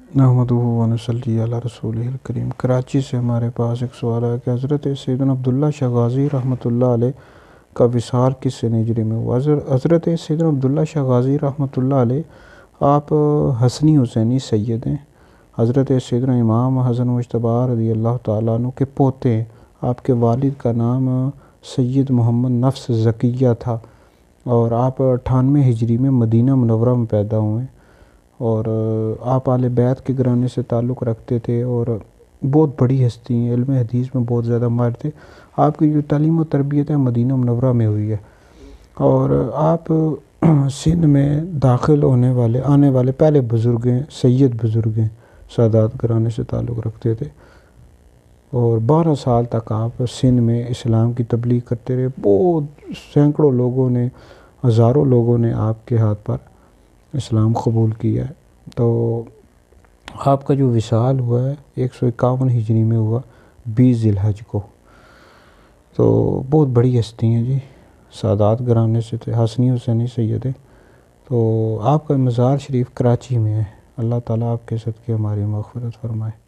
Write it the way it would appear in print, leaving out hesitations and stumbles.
نحمدہ و نصلی علی رسولہ الکریم۔ کراچی سے ہمارے پاس ایک سوال ہے کہ حضرت سیدنا عبداللہ شاہ غازی رحمۃ اللہ علیہ کا وصال کس سن ہجری میں ہوا؟ حضرت سیدنا عبداللہ شاہ غازی رحمۃ اللہ علیہ آپ حسنی حسینی سید ہیں۔ حضرت سیدنا امام حسن مجتبیٰ رضی اللہ تعالیٰ عنہ کے پوتے ہیں۔ آپ کے والد کا نام سید محمد نفس زکیہ تھا اور آپ 98 ہجری میں مدینہ منورہ میں پیدا ہوئے اور آپ اہل بیت کے گھرانے سے تعلق رکھتے تھے اور بہت بڑی ہستی ہیں، علم حدیث میں بہت زیادہ ماہر تھے۔ آپ کی جو تعلیم و تربیت ہے مدینہ منورہ میں ہوئی ہے اور آپ سندھ میں داخل آنے والے پہلے بزرگ ہیں، سید بزرگ ہیں، سادات گھرانے سے تعلق رکھتے تھے اور 12 سال تک آپ سندھ میں اسلام کی تبلیغ کرتے رہے۔ بہت سینکڑوں لوگوں نے، ہزاروں لوگوں نے آپ کے ہاتھ پر اسلام قبول کیا ہے۔ تو آپ کا جو وصال ہوا ہے 151 ہجری میں ہوا، 20 ذی الحج کو۔ تو بہت بڑی ہستی ہیں جی، سادات گھرانے سے تھے، حسنی حسینی سید ہیں۔ تو آپ کا مزار شریف کراچی میں ہے۔ اللہ تعالیٰ آپ کے صدقے ہماری مغفرت فرمائے۔